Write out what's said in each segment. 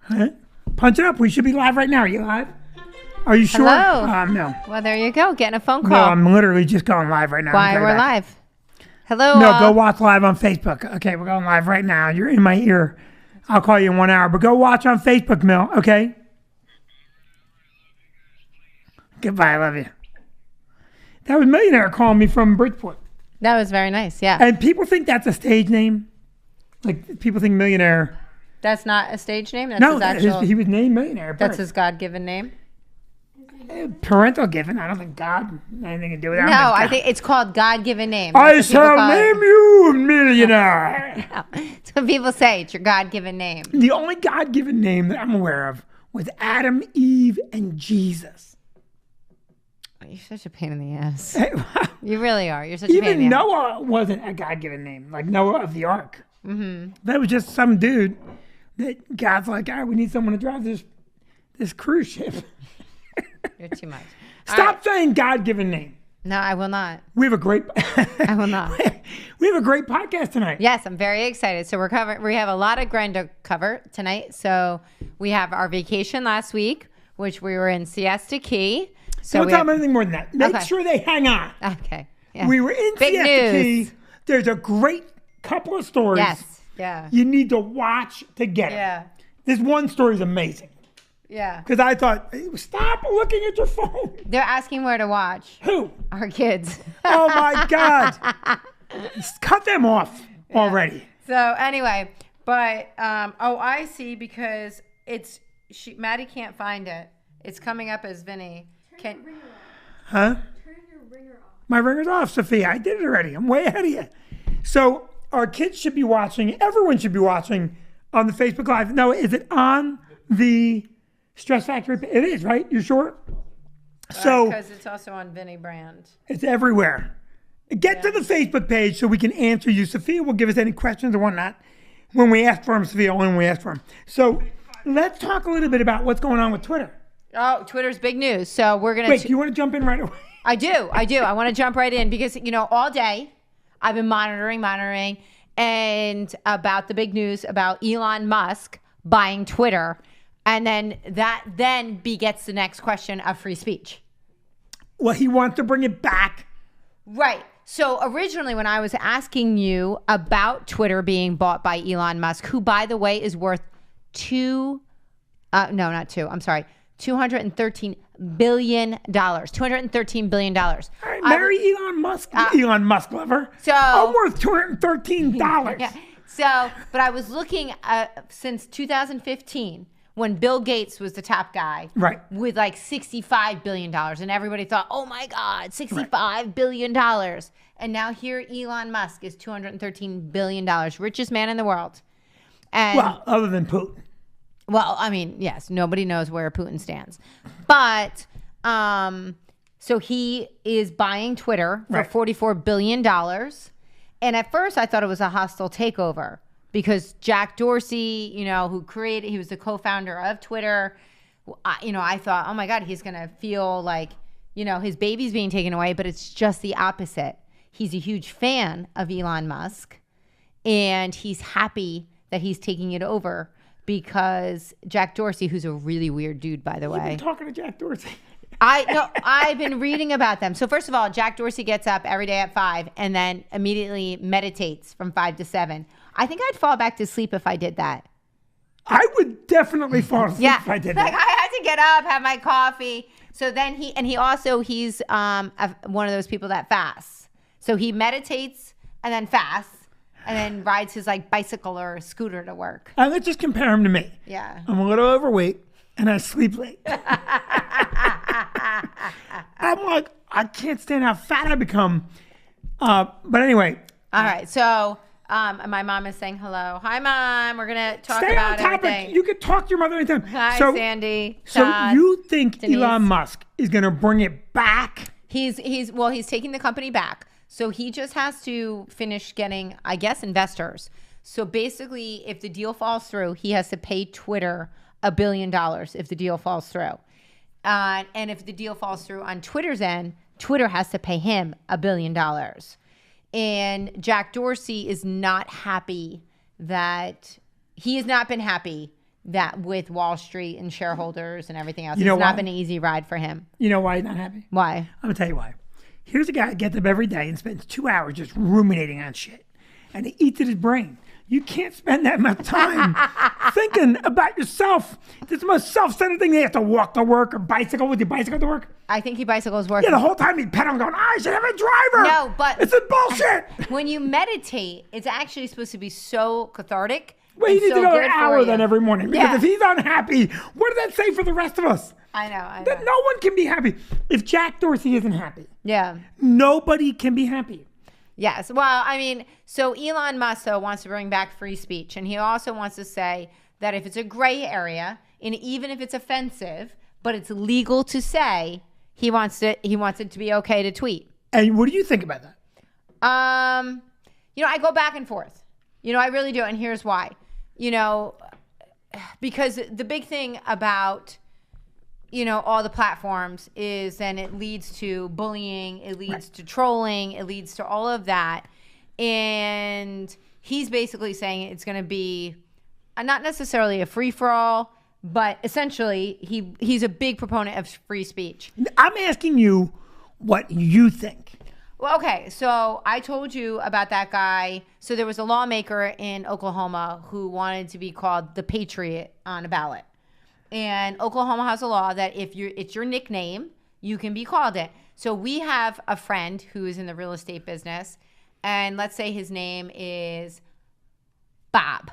Huh? Punch it up. We should be live right now. Are you live? Are you sure? Hello. No. Well, there you go. Getting a phone call. No, I'm literally just going live right now. Why we're live. Hello. No, go watch live on Facebook. Okay, we're going live right now. You're in my ear. I'll call you in 1 hour, but go watch on Facebook, Mill. Okay? Goodbye. I love you. That was Millionaire calling me from Bridgeport. That was very nice. Yeah. And people think that's a stage name. Like, people think Millionaire. That's not a stage name? That's No, his actual... he was named Millionaire. That's his God-given name? Parental given. I don't think God had anything to do with that. No, I think it's called God-given name. I shall name you Millionaire. No. That's what people say. It's your God-given name. The only God-given name that I'm aware of was Adam, Eve, and Jesus. You're such a pain in the ass. You really are. You're such a pain in Even the ass. Noah wasn't a God-given name, like Noah of the Ark. Mm-hmm. That was just some dude that God's like, all right, we need someone to drive this cruise ship. You're too much. Stop saying God-given name. No, I will not. We have a great. I will not. We have a great podcast tonight. Yes, I'm very excited. So we have a lot of ground to cover tonight. So we have our vacation last week, which we were in Siesta Key. So Don't tell them anything more than that. Make sure they hang on. Okay. Yeah. We were in Big Siesta news. Key. There's a great couple of stories. Yes. Yeah. You need to watch to get it. Yeah. This one story is amazing. Yeah. Because I thought, stop looking at your phone. They're asking where to watch. Who? Our kids. Oh my God. Cut them off already. So anyway, but I see, because Maddie can't find it. It's coming up as Vinny. Huh? Turn your ringer off. My ringer's off, Sophia. I did it already. I'm way ahead of you. So our kids should be watching. Everyone should be watching on the Facebook Live. No, is it on the Stress Factory? It is, right? You're sure? So because it's also on Vinny Brand. it's everywhere. Get to the Facebook page so we can answer you. Sophia will give us any questions or whatnot when we ask for them, Sophia, only when we ask for them. So let's talk a little bit about what's going on with Twitter. Oh, Twitter's big news. So we're going to... Wait, do you want to jump in right away? I do. I want to jump right in because, all day I've been monitoring and about the big news about Elon Musk buying Twitter. And then that begets the next question of free speech. Well, he wants to bring it back. Right. So originally when I was asking you about Twitter being bought by Elon Musk, who, by the way, is worth $213 billion. $213 billion. All right, marry Elon Musk. Elon Musk lover. So I'm worth $213. Yeah. So, but I was looking since 2015 when Bill Gates was the top guy, right, with like $65 billion, and everybody thought, "Oh my God, $65 billion!" And now here Elon Musk is $213 billion, richest man in the world. And well, other than Putin. Well, I mean, yes, nobody knows where Putin stands. But so he is buying Twitter for $44 billion. And at first I thought it was a hostile takeover because Jack Dorsey, he was the co-founder of Twitter. I thought, oh my God, he's going to feel like, his baby's being taken away, but it's just the opposite. He's a huge fan of Elon Musk and he's happy that he's taking it over. Because Jack Dorsey, who's a really weird dude, by the way. You've been talking to Jack Dorsey. I've been reading about them. So first of all, Jack Dorsey gets up every day at 5 and then immediately meditates from 5 to 7. I think I'd fall back to sleep if I did that. I would definitely fall asleep if I did that. I had to get up, have my coffee. So then he's one of those people that fasts. So he meditates and then fasts. And then rides his bicycle or scooter to work. Let's just compare him to me. Yeah. I'm a little overweight and I sleep late. I'm like, I can't stand how fat I become. But anyway. All right. So my mom is saying hello. Hi, Mom. We're going to talk about everything. You could talk to your mother anytime. Hi, Sandy. Todd, so you think Denise. Elon Musk is going to bring it back? He's taking the company back. So he just has to finish getting, I guess, investors. So basically, if the deal falls through, he has to pay Twitter $1 billion if the deal falls through. And if the deal falls through on Twitter's end, Twitter has to pay him $1 billion. And Jack Dorsey is not happy he has not been happy that with Wall Street and shareholders and everything else. You know It's not why? been an easy ride for him. You know why he's not happy? Why? I'm going to tell you why. Here's a guy that gets up every day and spends 2 hours just ruminating on shit. And he eats at his brain. You can't spend that much time thinking about yourself. It's the most self-centered thing. They have to walk to work or bicycle. With your bicycle to work? I think he bicycles work. Yeah, the whole time he's pedaling going, I should have a driver. No, but it's a bullshit. when you meditate, it's actually supposed to be so cathartic. Well, you and need so to go an good for hour you. then every morning. Because Yeah. if he's unhappy, what does that say for the rest of us? I know. That no one can be happy. If Jack Dorsey isn't happy, Yeah. nobody can be happy. Yes. Well, I mean, so Elon Musk though, wants to bring back free speech. And he also wants to say that if it's a gray area, and even if it's offensive, but it's legal to say, he wants it to be okay to tweet. And what do you think about that? I go back and forth. I really do. And here's why. Because the big thing about all the platforms is then it leads to bullying, it leads to trolling, it leads to all of that. And he's basically saying it's going to be not necessarily a free-for-all, but essentially he's a big proponent of free speech. I'm asking you what you think. Well, okay, so I told you about that guy. So there was a lawmaker in Oklahoma who wanted to be called the Patriot on a ballot. And Oklahoma has a law that if it's your nickname, you can be called it. So we have a friend who is in the real estate business, and let's say his name is Bob.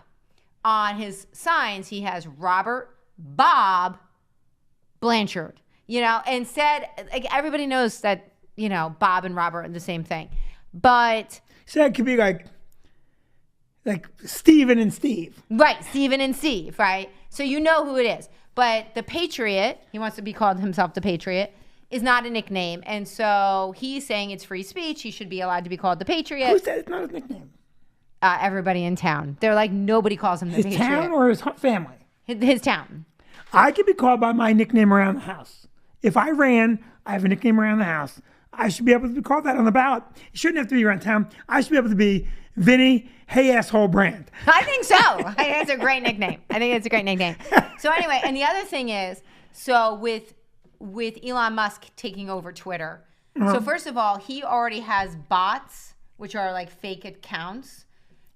On his signs, he has Robert Bob Blanchard. Instead, like everybody knows that, Bob and Robert are the same thing. But So that could be like Steven and Steve. right, Steven and Steve, right? So you know who it is. But the Patriot, he wants to be called himself the Patriot, is not a nickname. And so he's saying it's free speech. He should be allowed to be called the Patriot. Who said it's not his nickname? Everybody in town. They're like, nobody calls him the His Patriot. town or his family? His town. I could be called by my nickname around the house. If I ran, I have a nickname around the house. I should be able to be called that on the ballot. It shouldn't have to be around town. I should be able to be Vinny, hey asshole Brand. I think so. I think it's a great nickname. So anyway, and the other thing is, so with Elon Musk taking over Twitter, so first of all, he already has bots, which are like fake accounts,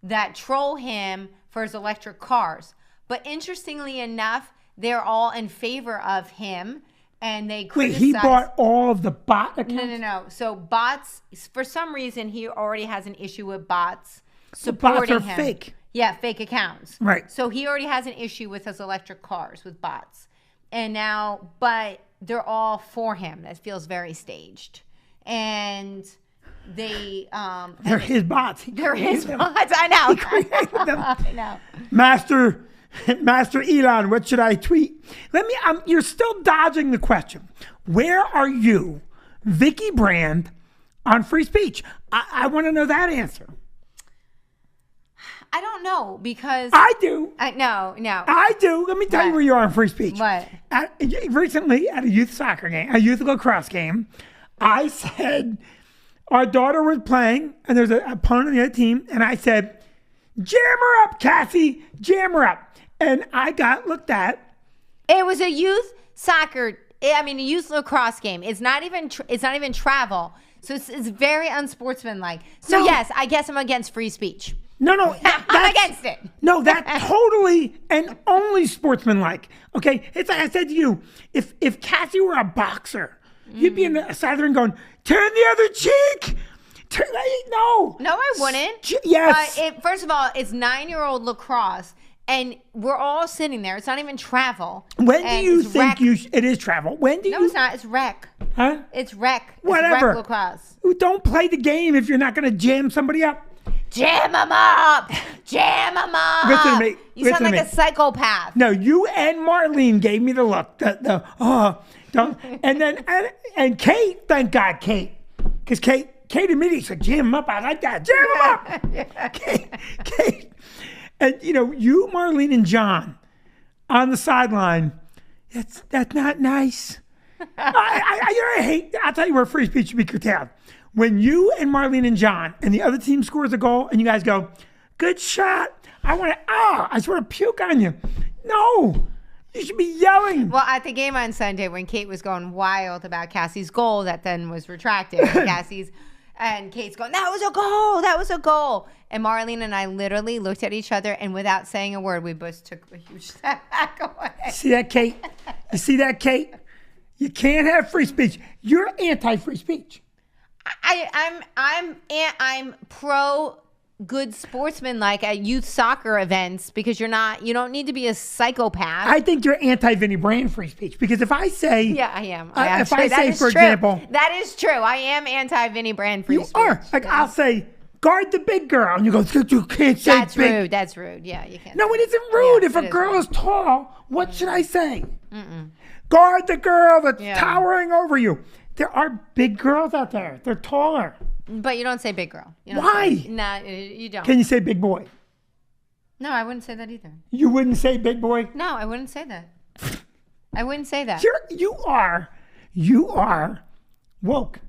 that troll him for his electric cars. But interestingly enough, they're all in favor of him, and they Wait, criticize. he bought all of the bot accounts? No. So bots, for some reason, he already has an issue with bots Bots supporting are him. fake. Yeah, fake accounts. Right. So he already has an issue with his electric cars with bots. And now, but they're all for him. That feels very staged. And they're his bots. They're his bots. I know. created them. I know. Master Elon, what should I tweet? You're still dodging the question. Where are you, Vicky Brand, on free speech? I want to know that answer. I don't know because I do. No. I do. Let me tell you What? where you are on free speech. What? Recently, at a youth soccer game, a youth lacrosse game, I said our daughter was playing, and there's an opponent on the other team, and I said, "Jam her up, Cassie, jam her up." And I got looked at. It was a youth a youth lacrosse game. It's not even travel. So it's very unsportsmanlike. So No. yes, I guess I'm against free speech. No, I'm that's against it. No, that totally and only sportsmanlike. Okay, it's like I said to you, if Cassie were a boxer, you'd be in the side of the ring going, "Turn the other cheek." No. No, I wouldn't. Yes. First of all, it's 9-year-old lacrosse, and we're all sitting there. It's not even travel. When do And you it's think rec. it is travel? When do No, you? it's not. It's rec. Huh? It's rec. It's Whatever. rec lacrosse. Don't play the game if you're not going to jam somebody up. Jam them up. Jam them up. Listen to me. You Listen sound to like me. a psychopath. No, you and Marlene gave me the look. Don't. And then and Kate, thank God, Kate, because Kate immediately said, "Jam him up." I like that. Jam him up. Kate, and you, Marlene, and John on the sideline. That's not nice. I hate. I'll tell you where free speech should be curtailed. When you and Marlene and John and the other team scores a goal, and you guys go, "Good shot." I just want to puke on you. No, you should be yelling. Well, at the game on Sunday, when Kate was going wild about Cassie's goal that then was retracted, and Kate's going, that was a goal, that was a goal. And Marlene and I literally looked at each other, and without saying a word, we both took a huge step back away. See that, Kate? You see that, Kate? You can't have free speech. You're anti-free speech. I'm pro good sportsman like at youth soccer events because you don't need to be a psychopath. I think you're anti-Vinnie Brand free speech because if I say... Yeah, I am. If I say, for example... That is true. I am anti-Vinnie Brand free speech. You are. Like, I'll say, guard the big girl. And you go, you can't say That's big. rude. That's rude. Yeah, you can't. No, it isn't rude. If a girl is tall, what should I say? Guard the girl that's towering over you. There are big girls out there. They're taller. But you don't say big girl. Why? You don't. Can you say big boy? No, I wouldn't say that either. You wouldn't say big boy? No, I wouldn't say that. I wouldn't say that. You are woke.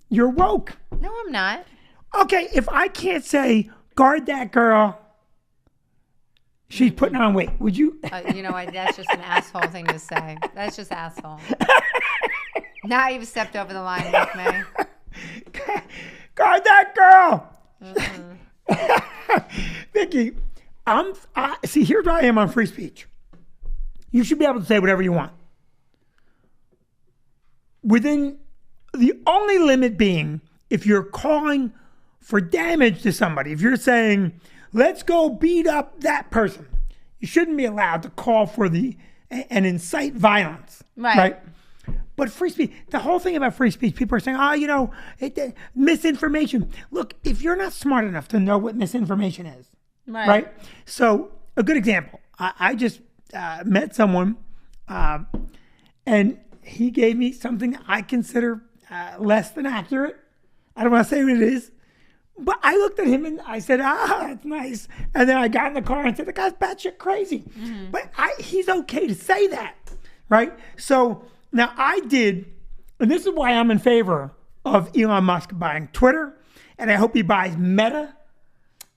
You're woke. No, I'm not. Okay, if I can't say guard that girl, she's putting on weight. Would you? You know what? That's just an asshole thing to say. That's just asshole. Now you've stepped over the line with me. Guard that girl. Vicky, see, here's where I am on free speech. You should be able to say whatever you want. Within the only limit being if you're calling for damage to somebody, if you're saying, let's go beat up that person, you shouldn't be allowed to call for and incite violence. Right? But free speech, the whole thing about free speech, people are saying, misinformation. Look, if you're not smart enough to know what misinformation is, right? So a good example, I just met someone and he gave me something I consider less than accurate. I don't want to say what it is, but I looked at him and I said, that's nice. And then I got in the car and said, the guy's batshit crazy. But he's okay to say that, right? So now I did, and this is why I'm in favor of Elon Musk buying Twitter, and I hope he buys Meta.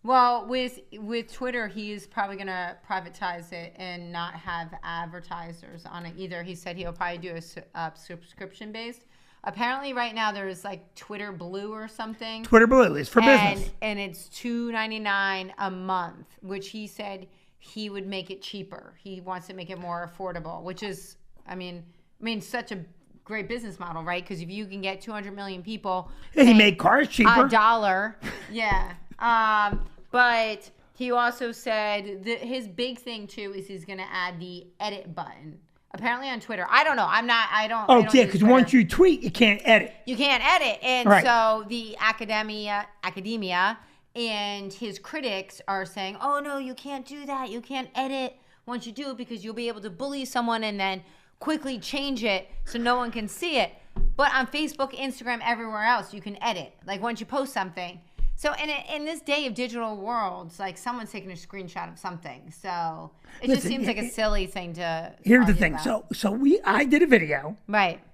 Well, with Twitter, he's probably going to privatize it and not have advertisers on it either. He said he'll probably do a subscription-based. Apparently, right now, there's like Twitter Blue or something. Twitter Blue is for business. And it's $2.99 a month, which he said he would make it cheaper. He wants to make it more affordable, which is, I mean, such a great business model, right? Because if you can get 200 million people, he made cars cheaper. $1, yeah. But he also said that his big thing too is he's going to add the edit button. Apparently on Twitter, I don't know. I don't. Oh yeah, because once you tweet, you can't edit. You can't edit, and so the academia, and his critics are saying, "Oh no, you can't do that. You can't edit once you do it because you'll be able to bully someone and then quickly change it so no one can see it." But on Facebook, Instagram, everywhere else, you can edit. Like once you post something. So in this day of digital worlds, like someone's taking a screenshot of something. So it just seems like a silly thing to. Here's the thing. About. So I did a video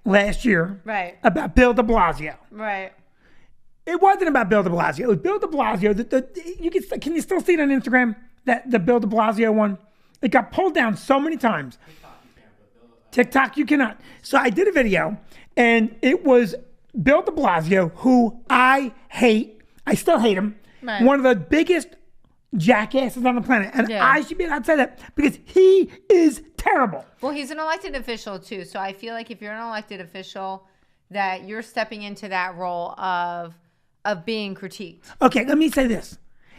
last year about Bill de Blasio. Right. It wasn't about Bill de Blasio. It was Bill de Blasio. Can you still see it on Instagram? The Bill de Blasio one? It got pulled down so many times. TikTok, you cannot. So I did a video, and it was Bill de Blasio, who I hate. I still hate him. Right. One of the biggest jackasses on the planet. And I should be allowed to say that because he is terrible. Well, he's an elected official, too. So I feel like if you're an elected official, that you're stepping into that role of being critiqued. Okay, let me say this.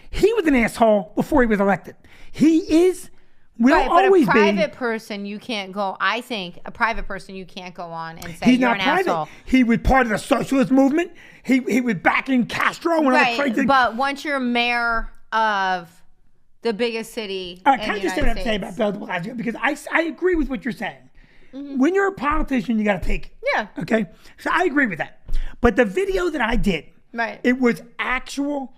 He was an asshole before he was elected. He is... But a private person, you can't go. I think a private person, you can't go on and say you're an asshole. He was part of the socialist movement. He was backing Castro and all that crazy. But once you're mayor of the biggest city, can I just say what I'm saying about Bill de Blasio? Because I agree with what you're saying. Mm-hmm. When you're a politician, you got to take it. Yeah. Okay. So I agree with that. But the video that I did, it was actual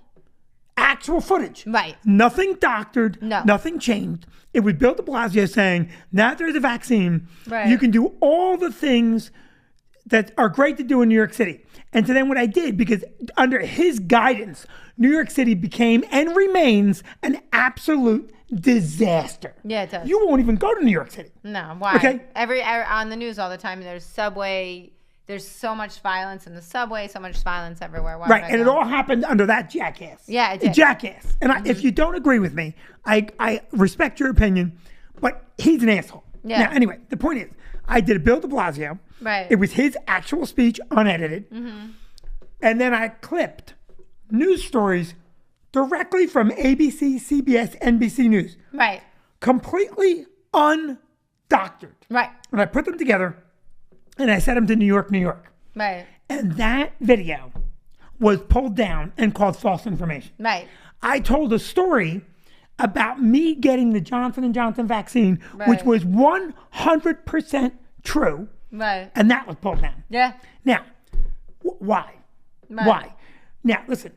footage. Right. Nothing doctored. No. Nothing changed. It was Bill de Blasio saying, now that there's a vaccine, you can do all the things that are great to do in New York City. And so then what I did, because under his guidance, New York City became and remains an absolute disaster. Yeah, it does. You won't even go to New York City. No, why? Okay. On the news all the time, there's subway. There's so much violence in the subway, so much violence everywhere. Why Right, would I and it go? all happened under that jackass. Yeah, it did. Jackass. And if you don't agree with me, I respect your opinion, but he's an asshole. Yeah. Now, anyway, the point is, I did a Bill de Blasio. Right. It was his actual speech, unedited. And then I clipped news stories directly from ABC, CBS, NBC News. Right. Completely undoctored. Right. And I put them together, and I sent them to New York, New York. Right. And that video was pulled down and called false information. Right. I told a story about me getting the Johnson & Johnson vaccine, which Right. was 100% true, Right. and that was pulled down. Yeah. Now, why? Right. Why? Now, listen,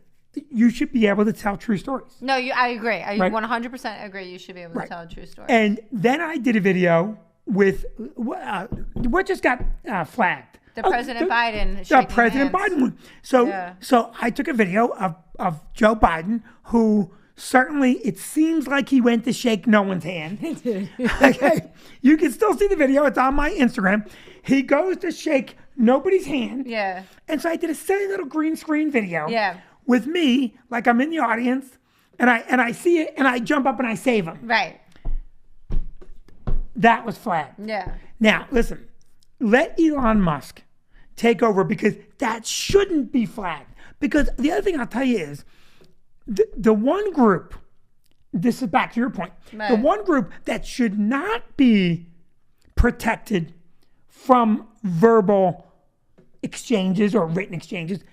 you should be able to tell true stories. No, I agree. I Right. 100% agree. You should be able to Right. tell a true story. And then I did a video with what just got flagged. The President Biden The shaking President hands. Biden one. So, Yeah. so I took a video of Joe Biden, who certainly it seems like he went to shake no one's hand. Okay, you can still see the video. It's on my Instagram. He goes to shake nobody's hand. Yeah. And so I did a silly little green screen video. Yeah. With me, like I'm in the audience, and I see it, and I jump up and I save him. Right. That was flagged. Yeah. Now, listen, let Elon Musk take over, because that shouldn't be flagged. Because the other thing I'll tell you is the one group, this is back to your point, the Right. one group that should not be protected from verbal exchanges or written exchanges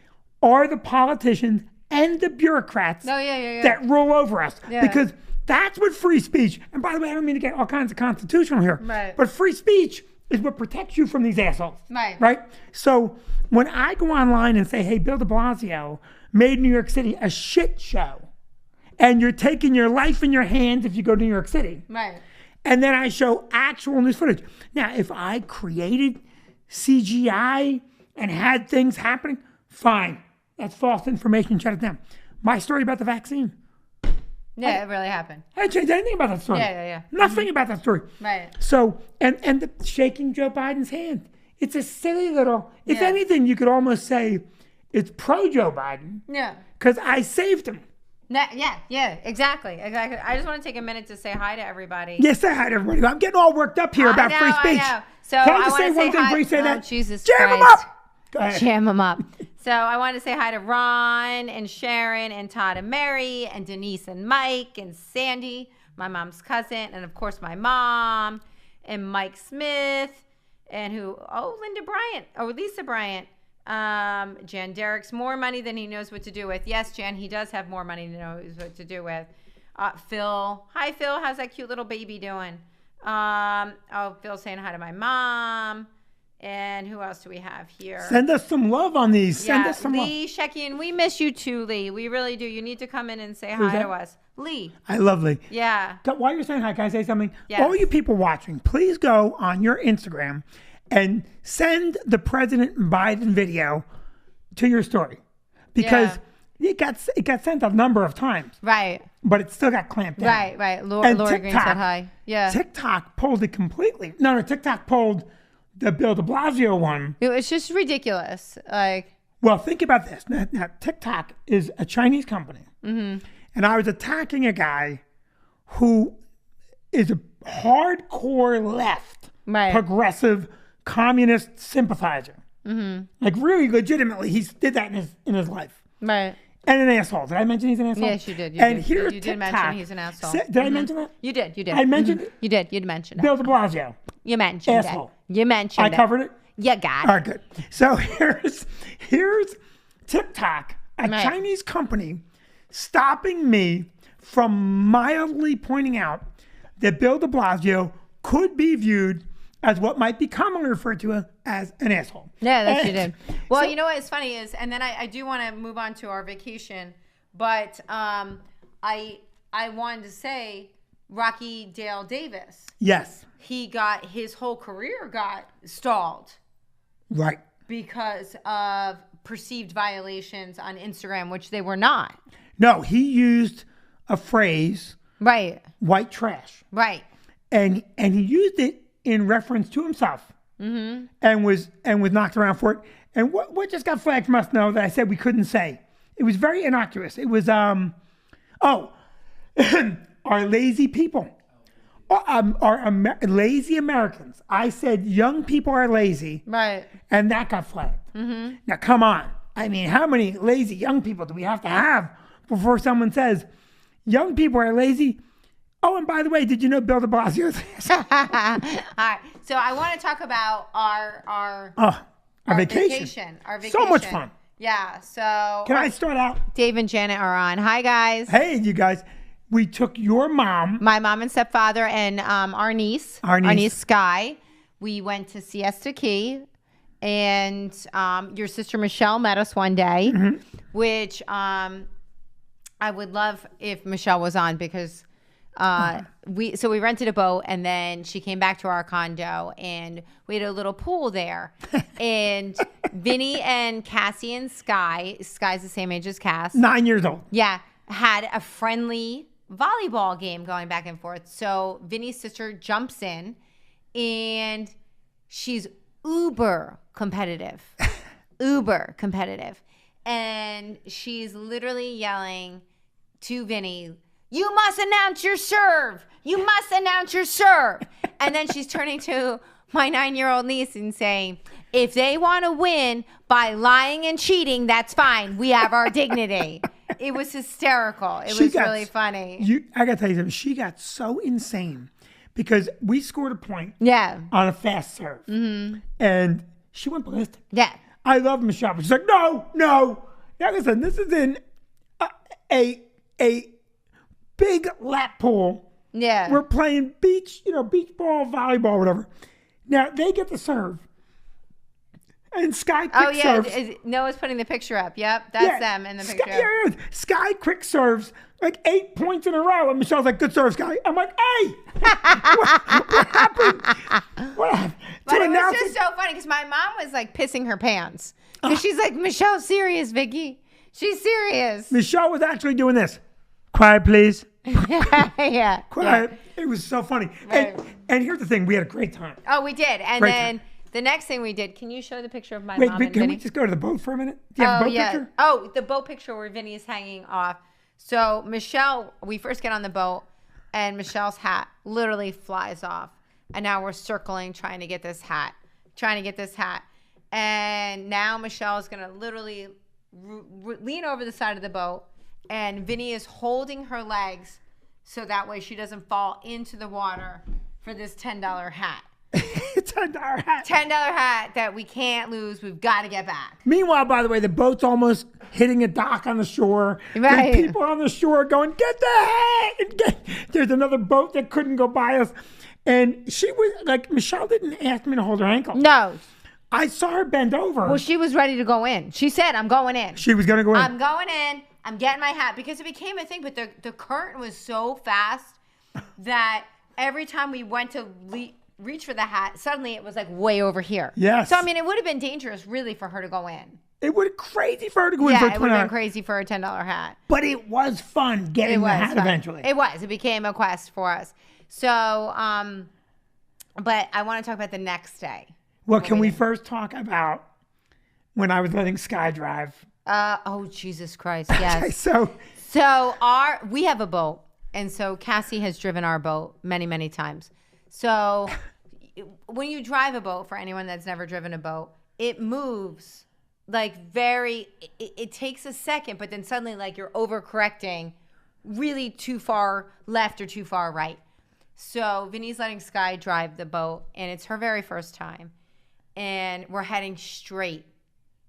are the politicians and the bureaucrats Oh, yeah. that rule over us. Yeah. Because that's what free speech, and by the way, I don't mean to get all kinds of constitutional here, Right. but free speech is what protects you from these assholes. Right. Right? So when I go online and say, hey, Bill de Blasio made New York City a shit show, and you're taking your life in your hands if you go to New York City, Right. and then I show actual news footage. Now, if I created CGI and had things happening, fine. That's false information, shut it down. My story about the vaccine, Yeah, it really happened. I didn't change anything about that story. Yeah. Nothing about that story. Right. So, and the shaking Joe Biden's hand, it's a silly little, if Yeah. anything, you could almost say it's pro Joe Biden, Yeah. because I saved him. Yeah, exactly. I just want to take a minute to say hi to everybody. Yes, say hi to everybody. I'm getting all worked up here about free speech. I know. So Can I I just want say to one say thing hi. before you say Oh, that? Jesus Jam them Christ. up! Go ahead. Jam them up. So I want to say hi to Ron and Sharon and Todd and Mary and Denise and Mike and Sandy, my mom's cousin, and of course my mom and Mike Smith and Linda Bryant, Lisa Bryant. Jan Derek's more money than he knows what to do with. Yes, Jan, he does have more money than he knows what to do with. Phil. Hi, Phil. How's that cute little baby doing? Phil's saying hi to my mom. And who else do we have here? Send us some love on these. Send us some love. Lee Shekian. We miss you too, Lee. We really do. You need to come in and say hi that? to us. Lee. I love Lee. Yeah. While you're saying hi, can I say something? Yes. All you people watching, please go on your Instagram and send the President Biden video to your story, because it got sent a number of times, Right. but it still got clamped down. Right. Laura And Green said hi. Yeah. TikTok pulled it completely. No, TikTok pulled the Bill de Blasio one. It's just ridiculous. Like, Well, think about this. Now TikTok is a Chinese company. And I was attacking a guy who is a hardcore left, Right. progressive, communist sympathizer. Like really legitimately, he did that in his life. right. And an asshole. Did I mention he's an asshole? Yes, you did. And here's you did TikTok. mention he's an asshole. Did I mention that? You did. I mentioned it. You did. You'd mentioned it. Bill de Blasio. You mentioned Asshole. it. You mentioned I it. covered it. You got All it. right, good. So here's TikTok, a Right. Chinese company, stopping me from mildly pointing out that Bill de Blasio could be viewed as what might be commonly referred to as an asshole. Yeah, that you And did. Well, so- you know what's funny is, and then I do want to move on to our vacation, but I wanted to say Rocky Dale Davis. Yes, His whole career got stalled. right. because of perceived violations on Instagram, which they were not. No, he used a phrase, Right. white trash. Right. And he used it in reference to himself. And was knocked around for it. And what just got flagged from us know that I said we couldn't say. It was very innocuous. It was our lazy people. Lazy Americans. I said young people are lazy. Right. And that got flagged. Now, come on. I mean, how many lazy young people do we have to have before someone says young people are lazy? Oh, and by the way, did you know Bill de Blasio's? All right. So I want to talk about our vacation. Our vacation. So much fun. Yeah. So Can I start out? Dave and Janet are on. Hi, guys. Hey, you guys. We took your mom. My mom and stepfather and our niece. Our niece. Sky. We went to Siesta Key. And your sister Michelle met us one day, which I would love if Michelle was on because we rented a boat and then she came back to our condo and we had a little pool there. And Vinny and Cassie and Sky's the same age as Cass. 9 years old. Yeah, had a friendly volleyball game going back and forth. So Vinny's sister jumps in and she's uber competitive. And she's literally yelling to Vinny, "You must announce your serve. You must announce your serve." And then she's turning to my 9-year-old niece and saying, "If they want to win by lying and cheating, that's fine. We have our dignity." It was hysterical. It was really funny. I got to tell you something. She got so insane because we scored a point Yeah. on a fast serve. And she went ballistic. Yeah. I love Michelle, but she's like, no. Now listen, this is in a big lap pool. Yeah. We're playing beach ball, volleyball, whatever. Now they get the serve. And Sky quick serves. Noah's putting the picture up. Yep, that's them in the picture. Sky quick serves like 8 points in a row. And Michelle's like, "Good serve, Sky." I'm like, "Hey, what happened? What happened?" But it was just so funny because my mom was like pissing her pants. Because she's like, "Michelle's serious, Vicky. She's serious." Michelle was actually doing this. Quiet, please. Yeah. Quiet. Yeah. It was so funny. Right. And here's the thing. We had a great time. Oh, we did. And Great then time. the next thing we did, can you show the picture of my Wait, mom and can Vinny? we just go to the boat for a minute? Do you have a boat picture? Oh, the boat picture where Vinny is hanging off. So Michelle, we first get on the boat and Michelle's hat literally flies off. And now we're circling trying to get this hat. And now Michelle is going to literally lean over the side of the boat and Vinny is holding her legs so that way she doesn't fall into the water for this $10 hat. $10 hat. $10 hat that we can't lose. We've got to get back. Meanwhile, by the way, the boat's almost hitting a dock on the shore. Right. There's people on the shore going, "Get the hat!" There's another boat that couldn't go by us. And she was like, Michelle didn't ask me to hold her ankle. No. I saw her bend over. Well, she was ready to go in. She said, "I'm going in. She was going to go in. I'm going in. I'm getting my hat." Because it became a thing. But the current was so fast that every time we went to reach for the hat, suddenly it was like way over here. Yes. So, I mean, it would have been dangerous really for her to go in. It would have crazy for her to go in for a Yeah, it would have $20. been crazy for a $10 hat. But it was fun getting the hat fun. eventually. It was. It became a quest for us. So, but I want to talk about the next day. Well, can we first talk about when I was letting Sky drive? Oh, Jesus Christ. Yes. Okay, so we have a boat. And so Cassie has driven our boat many, many times. So when you drive a boat, for anyone that's never driven a boat, it moves like it takes a second, but then suddenly like you're overcorrecting really too far left or too far right. So Vinny's letting Sky drive the boat and it's her very first time. And we're heading straight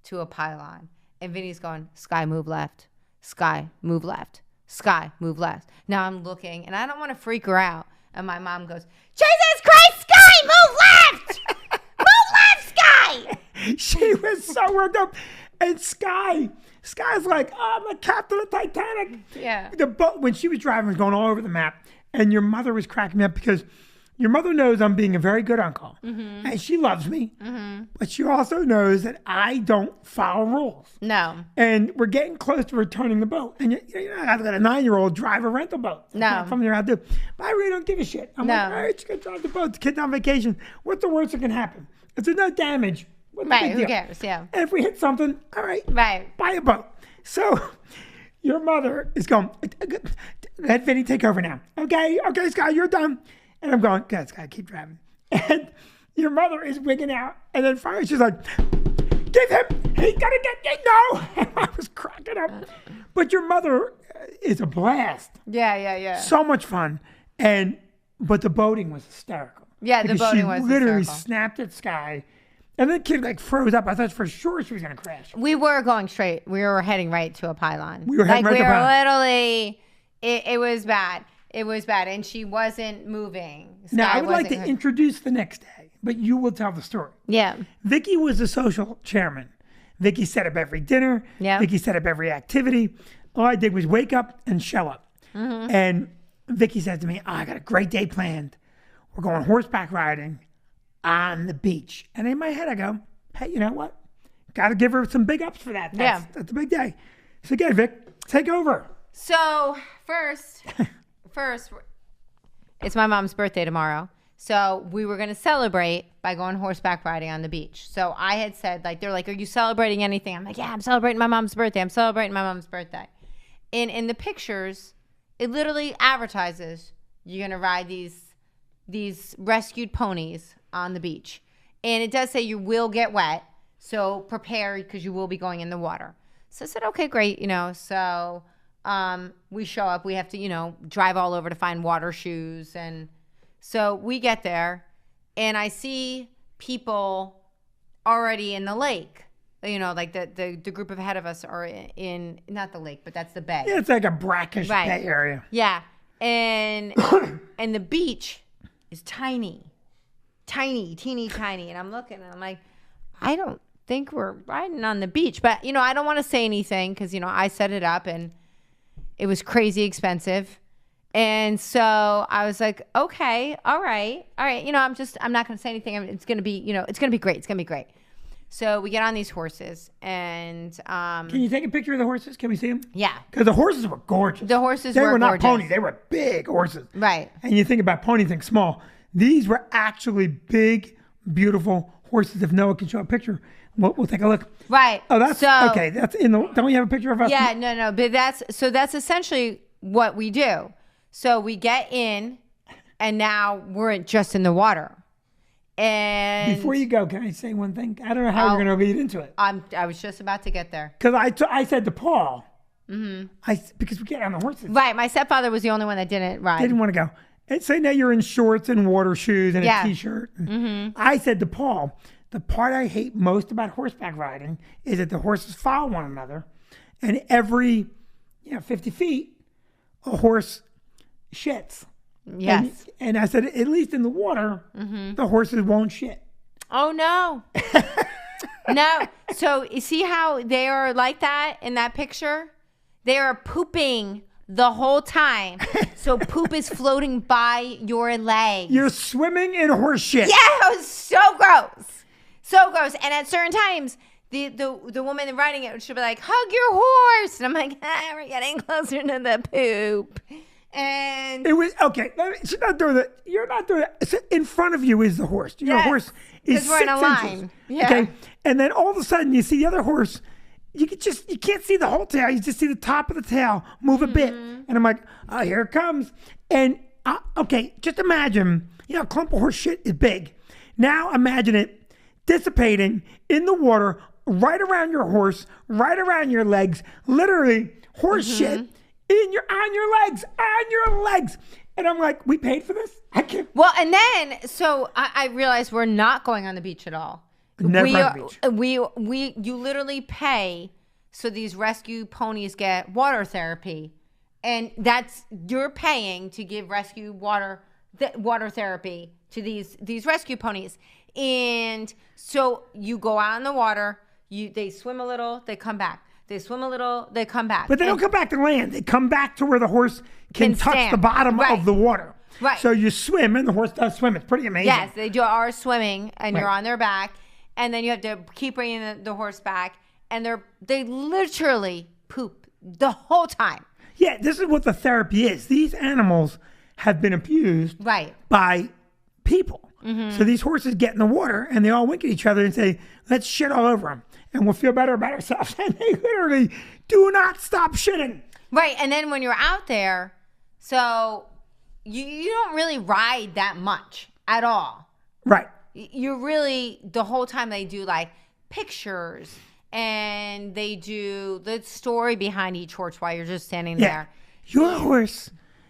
to a pylon. And Vinny's going, "Sky, move left. Sky, move left. Sky, move left." Now I'm looking and I don't want to freak her out. And my mom goes, "Jesus Christ, Sky, move left! Move left, Sky!" she was so worked up. And Sky's like, "I'm the captain of the Titanic." Yeah. The boat, when she was driving, was going all over the map. And your mother was cracking me up because your mother knows I'm being a very good uncle, and she loves me, but she also knows that I don't follow rules. No. And we're getting close to returning the boat. And you're not going to let a 9-year-old drive a rental boat. That's No. not something you're allowed to do. But I really don't give a shit. I'm like, No. all right, just going to drive the boat. The kid's on vacation. What's the worst that can happen? If there's no damage, what's the Right. big Who deal? cares? Yeah. And if we hit something, all right, Right. buy a boat. So your mother is going, let Vinny take over now. Okay, Scott, you're done. And I'm going, God, Scott, keep driving. And your mother is wigging out. And then finally she's like, give him, he's gonna get, no. And I was cracking up. But your mother is a blast. Yeah. So much fun. But the boating was hysterical. Yeah, the Because boating was she literally hysterical. snapped at Sky. And the kid like froze up. I thought for sure she was gonna crash. We were going straight. We were heading right to a pylon. We were heading right we to a were pylon. literally. It was bad. It was bad, and she wasn't moving. Now Sky I would like wasn't to introduce the next day, but you will tell the story. Yeah. Vicky was the social chairman. Vicky set up every dinner. Yeah. Vicky set up every activity. All I did was wake up and show up. And Vicky said to me, I got a great day planned. We're going horseback riding on the beach. And in my head, I go, hey, you know what? Got to give her some big ups for that. That's a big day. So, okay, Vic, take over. So first, it's my mom's birthday tomorrow. So we were going to celebrate by going horseback riding on the beach. So I had said, like, they're like, are you celebrating anything? I'm like, yeah, I'm celebrating my mom's birthday. I'm celebrating my mom's birthday. And in the pictures, it literally advertises you're going to ride these rescued ponies on the beach. And it does say you will get wet. So prepare because you will be going in the water. So I said, okay, great. So we show up. We have to, drive all over to find water shoes. And so we get there and I see people already in the lake. Like the group ahead of us are in, not the lake, but that's the bay. Yeah, it's like a brackish Right. bay area. Yeah. And and the beach is tiny, teeny tiny. And I'm looking and I'm like, I don't think we're riding on the beach. But, I don't want to say anything because, I set it up and it was crazy expensive. And so I was like, okay, all right. I'm not going to say anything. It's going to be, it's going to be great. It's going to be great. So we get on these horses and Can you take a picture of the horses? Can we see them? yeah, Because the horses were gorgeous. the horses They were not gorgeous. pony. They were big horses. Right. And you think about pony, think small. These were actually big, beautiful horses. If Noah can show a picture, we'll take a look. Right. Oh, that's so, okay. That's in the. Don't we have a picture of us? Yeah, no. But that's essentially what we do. So we get in and now we're just in the water. And Before you go, can I say one thing? I don't know how Oh. we're going to lead into it. I was just about to get there. Because I said to Paul, because we get on the horses, Right. My stepfather was the only one that didn't ride. didn't want to go. And say now you're in shorts and water shoes and Yeah. a t-shirt. I said to Paul, the part I hate most about horseback riding is that the horses follow one another, and every 50 feet, a horse shits. Yes. And I said, at least in the water, the horses won't shit. Oh no. No. So you see how they are like that in that picture? They are pooping the whole time. So poop is floating by your legs. You're swimming in horse shit. Yeah, it was so gross. So gross. And at certain times, the woman riding it should be like, hug your horse. And I'm like, we're getting closer to the poop. And It was okay. She's not doing that. You're not doing that. So in front of you is the horse. Your Yes, horse is 'cause we're in a 6 inches. line. Yeah. Okay, and then all of a sudden you see the other horse. You can't see the whole tail. You just see the top of the tail move a bit, and I'm like, oh, here it comes. And okay, just imagine. A clump of horse shit is big. Now imagine it dissipating in the water right around your horse, right around your legs. Literally, horse shit on your legs. And I'm like, we paid for this? I can't. well, and then so I realized we're not going on the beach at all. Never we on are, the beach. you literally pay so these rescue ponies get water therapy, and you're paying to give rescue water therapy to these rescue ponies. And so you go out in the water, they swim a little, they come back. They swim a little, they come back. But they don't come back to land. They come back to where the horse can touch stand. the bottom Right. of the water. Right. So you swim, and the horse does swim. It's pretty amazing. Yes, they are swimming, and you're Right. on their back, and then you have to keep bringing the horse back, and they literally poop the whole time. Yeah, this is what the therapy is. These animals have been abused Right. by people. Mm-hmm. So these horses get in the water and they all wink at each other and say, let's shit all over them and we'll feel better about ourselves. And they literally do not stop shitting. Right, and then when you're out there, so you don't really ride that much at all. Right. You're really, the whole time they do like pictures and they do the story behind each horse while you're just standing Yeah. there.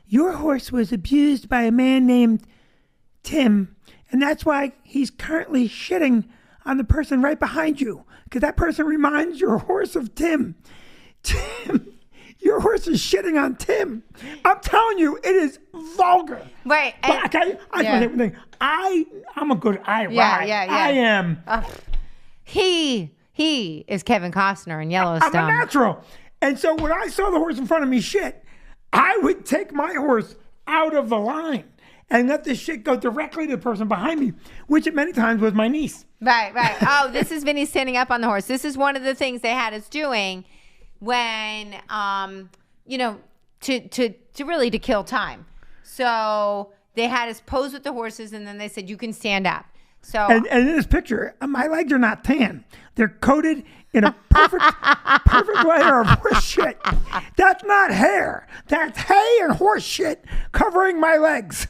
Your horse was abused by a man named Tim, and that's why he's currently shitting on the person right behind you, because that person reminds your horse of Tim. Tim, your horse is shitting on Tim. I'm telling you, it is vulgar. Right. But And, okay, I Yeah. say one thing. I'm a good I Yeah, ride. yeah, yeah. I am. he is Kevin Costner in I'm Yellowstone. a natural. And so when I saw the horse in front of me shit, I would take my horse out of the line and let this shit go directly to the person behind me, which at many times was my niece. Right, right. Oh, this is Vinny standing up on the horse. This is one of the things they had us doing when, to really to kill time. So they had us pose with the horses, and then they said you can stand up. So And in this picture, my legs are not tan. They're coated in a perfect layer of horse shit. That's not hair. That's hay and horse shit covering my legs.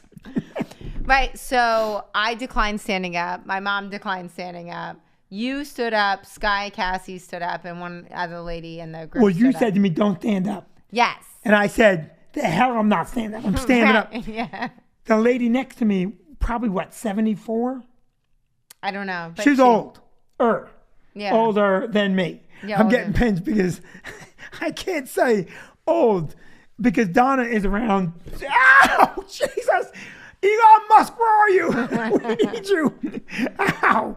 right. So I declined standing up. My mom declined standing up. You stood up. Sky Cassie stood up, and one other lady in the group. Well, you stood said up. to me, don't stand up. Yes. And I said, the hell I'm not standing up. I'm standing up. Right, yeah. The lady next to me, probably what, 74? I don't know. But She's old. Yeah. Older than me. Yeah, I'm older. getting pinched because I can't say old because Donna is around. Ow! Jesus! Elon Musk, where are you? We need you. Ow!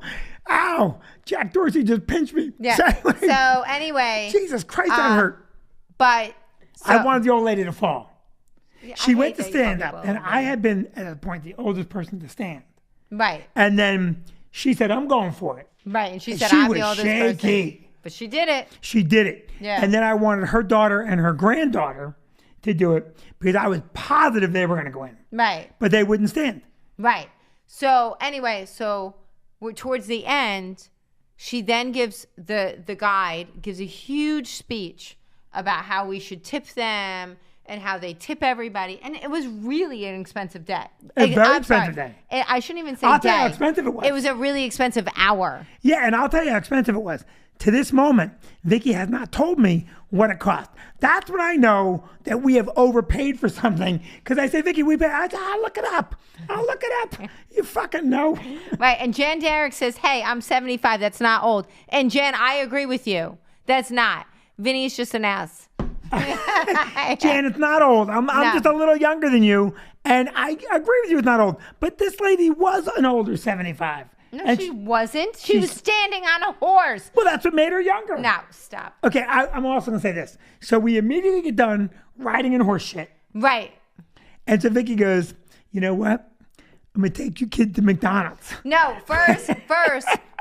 Ow! Jack Dorsey just pinched me. Yeah. So, So anyway, Jesus Christ, that hurt. but so, I wanted the old lady to fall. She I went hate to that you call stand up, people and old. I had been, at a point, the oldest person to stand. Right, And then she said, I'm going for it. right, and she And said she I'm was the oldest shaky. person, but she did it. She did it. Yeah. And then I wanted her daughter and her granddaughter to do it because I was positive they were going to go in, Right, but they wouldn't stand. right. So anyway, so we're towards the end. She then gives the guide gives a huge speech about how we should tip them and how they tip everybody, and it was really an expensive day. A very I'm expensive sorry. day. I shouldn't even say I'll day. tell you how expensive it was. It was a really expensive hour. Yeah, and I'll tell you how expensive it was. To this moment, Vicky has not told me what it cost. That's when I know that we have overpaid for something. Because I say, Vicky, we paid. I'll look it up. I'll look it up. You fucking know. Right. And Jen Derrick says, hey, I'm 75. That's not old. And Jen, I agree with you. That's not. Vinny's just an ass. Jan, it's not old. I'm No. just a little younger than you. And I agree with you, it's not old. But this lady was an older 75. No, And she wasn't. She was she's- standing on a horse. well, that's what made her younger. No, stop. Okay, I'm also going to say this. So we immediately get done riding in horse shit. Right. And so Vicky goes, you know what? I'm going to take your kid to McDonald's. No, first,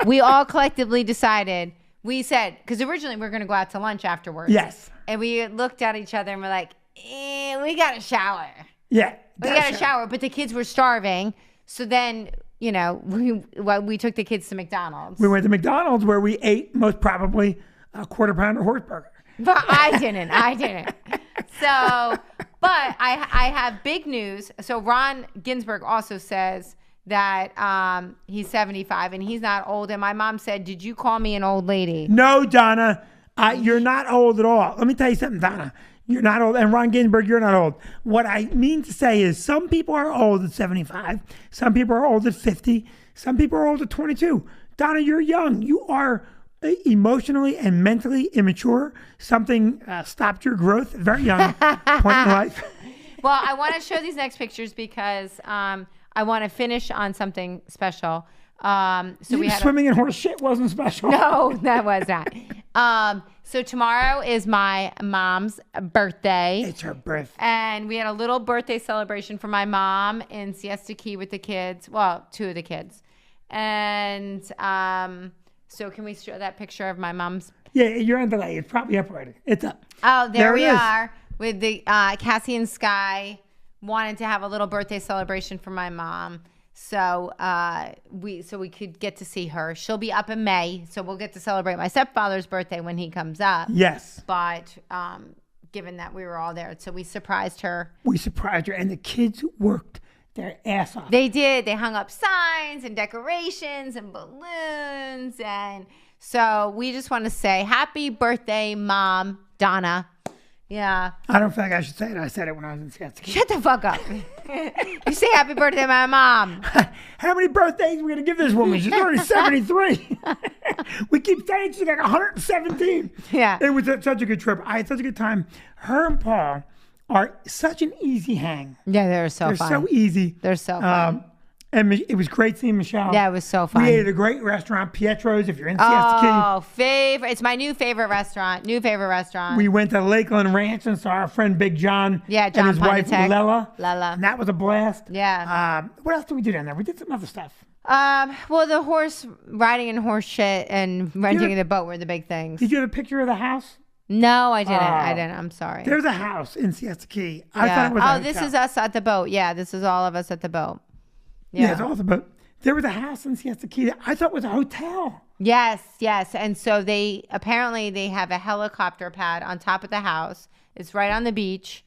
we all collectively decided, we said, because originally we were going to go out to lunch afterwards. Yes. And we looked at each other and we're like, we got to shower. Yeah. We got to shower, but the kids were starving. So then, we took the kids to McDonald's. We went to McDonald's where we ate most probably a quarter pounder horse burger. But I didn't. So, but I have big news. So Ron Ginsburg also says that he's 75 and he's not old. And my mom said, did you call me an old lady? No, Donna, you're not old at all. Let me tell you something, Donna. You're not old. And Ron Ginsburg, you're not old. What I mean to say is some people are old at 75. Some people are old at 50. Some people are old at 22. Donna, you're young. You are emotionally and mentally immature. Something stopped your growth at a very young point in life. Well, I want to show these next pictures because I want to finish on something special. So we had Swimming in horse shit wasn't special. no, that was not. So tomorrow is my mom's birthday. It's her birthday. And we had a little birthday celebration for my mom in Siesta Key with the kids. Well, 2 of the kids. And so can we show that picture of my mom's? Yeah, you're on delay. It's probably up already. It's up. Oh, there we it is. are with the Cassie and Sky wanted to have a little birthday celebration for my mom. So we could get to see her. She'll be up in May, so we'll get to celebrate my stepfather's birthday when he comes up. Yes. But given that we were all there, so we surprised her. We surprised her, and the kids worked their ass off. They did. They hung up signs and decorations and balloons, and so we just want to say happy birthday, Mom Donna. Yeah. I don't feel like I should say it. I said it when I was in Siesta Key. Shut the fuck up. You say happy birthday, my mom. How many birthdays are we going to give this woman? She's already 73. We keep saying she's like 117. Yeah. It was such a good trip. I had such a good time. Her and Paul are such an easy hang. Yeah, they're so They're fun. so easy. They're so fun. And it was great seeing Michelle. Yeah, it was so fun. We ate at a great restaurant, Pietro's, if you're in Siesta Key. Oh, favorite. It's my new favorite restaurant. We went to Lakeland Ranch and saw our friend Big John. Yeah, John and his wife, Pontiac. Lella. Lella. And that was a blast. Yeah. What else did we do down there? We did some other stuff. Well, the horse riding and horse shit and renting Yeah. the boat were the big things. Did you have a picture of the house? No, I didn't. Oh. I didn't. I'm sorry. There's a house in Siesta Key. I Yeah. thought it was a this hotel. is us at the boat. Yeah, this is all of us at the boat. Yeah, it's all the boat. There was a house in Siesta Key that I thought was a hotel. Yes, yes. And so they have a helicopter pad on top of the house. It's right on the beach.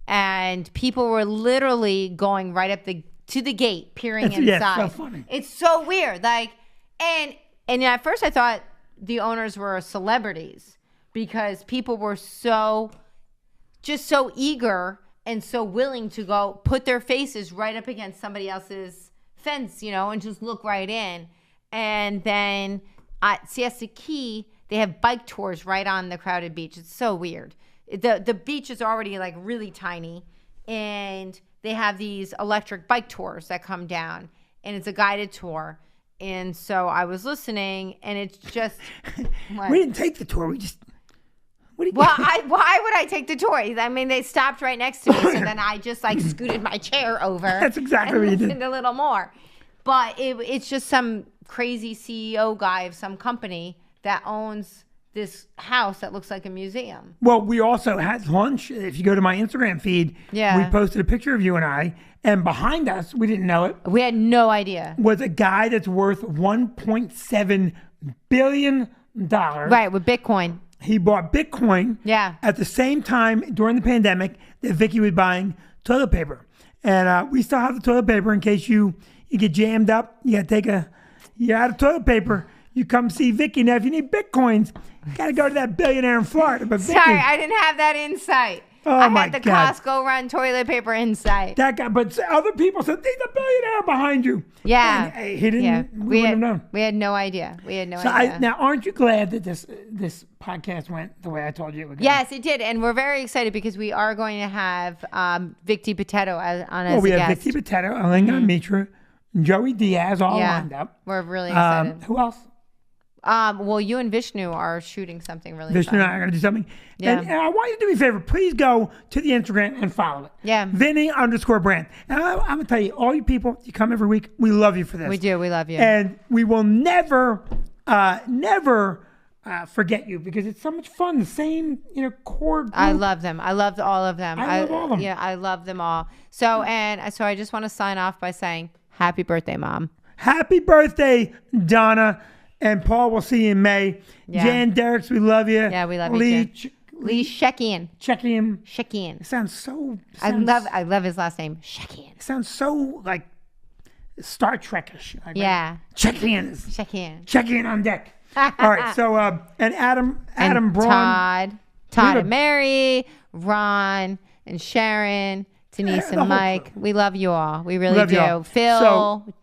And people were literally going right up to the gate, peering inside. Yeah, it's so funny. It's so weird. Like, and at first I thought the owners were celebrities because people were so eager and so willing to go put their faces right up against somebody else's fence, and just look right in. And then at Siesta Key, they have bike tours right on the crowded beach. It's so weird. The beach is already like really tiny, and they have these electric bike tours that come down, and it's a guided tour. And so I was listening, and it's just what? We didn't take the tour. We just. What do you Well, why would I take the tour? I mean, they stopped right next to me, so then I just like scooted my chair over. That's exactly and what you did. listened a little more. But it's just some crazy CEO guy of some company that owns this house that looks like a museum. Well, we also had lunch. If you go to my Instagram feed, Yeah. we posted a picture of you and I. And behind us, we didn't know it, We had no idea. was a guy that's worth $1.7 billion. Right, with Bitcoin. He bought Bitcoin Yeah. at the same time during the pandemic that Vicky was buying toilet paper. And we still have the toilet paper in case you get jammed up. You got to you're out of toilet paper. You come see Vicky. Now, if you need Bitcoins, you got to go to that billionaire in Florida. But Vicky, Sorry, I didn't have that insight. Oh, I my had the God. Costco run toilet paper insight. that guy, but other people said, there's a billionaire behind you. Yeah. And, he didn't, Yeah. we wouldn't have known. We had no idea. We had no So idea. now, aren't you glad that this podcast went the way I told you it would go? Yes, it did, and we're very excited because we are going to have Vic DiPotato on as Well, we a have guest. Vicky Potato, Alinga Mitra, and Joey Diaz all Yeah. lined up. We're really excited. Who else? Well, you and Vishnu are shooting something really Vishnu fun. and I are going to do something. Yeah. And I want you to do me a favor. Please go to the Instagram and follow it. Yeah. Vinny_brand. And I'm going to tell you, all you people, you come every week. We love you for this. We do. We love you. And we will never forget you because it's so much fun. The same, core group. I love them. I love all of them. I love all of them. Yeah, I love them all. So I just want to sign off by saying happy birthday, Mom. Happy birthday, Donna. And Paul, we'll see you in May. Yeah. Jan Derricks, we love you. Yeah, we love you Lee, too. Lee Shekian. Checking him. Shekian. It sounds so. I love his last name. Shekian. It sounds so like Star Trek-ish. Like, Yeah. Check in. Shekian. Check in on deck. All right. So and Adam And Braun. Todd a- and Mary, Ron and Sharon, Denise the whole and Mike. We love you all. We really Love you do. all. Phil.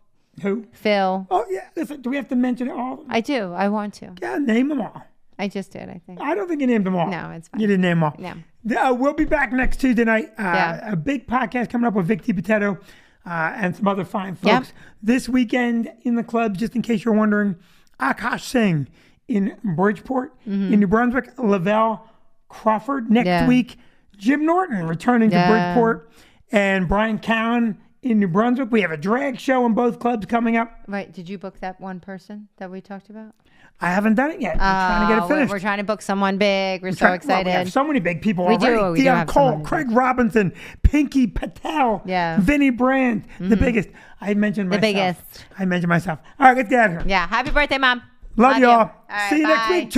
Who? Phil. Oh yeah. Listen, do we have to mention all of them? I do. I want to. Yeah, name them all. I just did, I think. I don't think you named them all. No, it's fine. You didn't name them all. No. We'll be back next Tuesday night. Yeah. A big podcast coming up with Vic DiPotato and some other fine folks. Yep. This weekend in the club, just in case you're wondering, Akash Singh in Bridgeport. In New Brunswick, Lavelle Crawford. Next week, Jim Norton returning to Bridgeport, and Brian Cowan in New Brunswick. We have a drag show in both clubs coming up. Right. Did you book that one person that we talked about? I haven't done it yet. I'm trying to get it finished. We're trying to book someone big. We're so excited. Well, we have so many big people We already. do Dion have Cole, someone Craig Robinson, Pinky Patel, Vinny Brand, the biggest. I mentioned myself. The biggest. I mentioned myself. All right, let's get out of here. Yeah. Happy birthday, Mom. Love y'all. All right, See you next bye. week.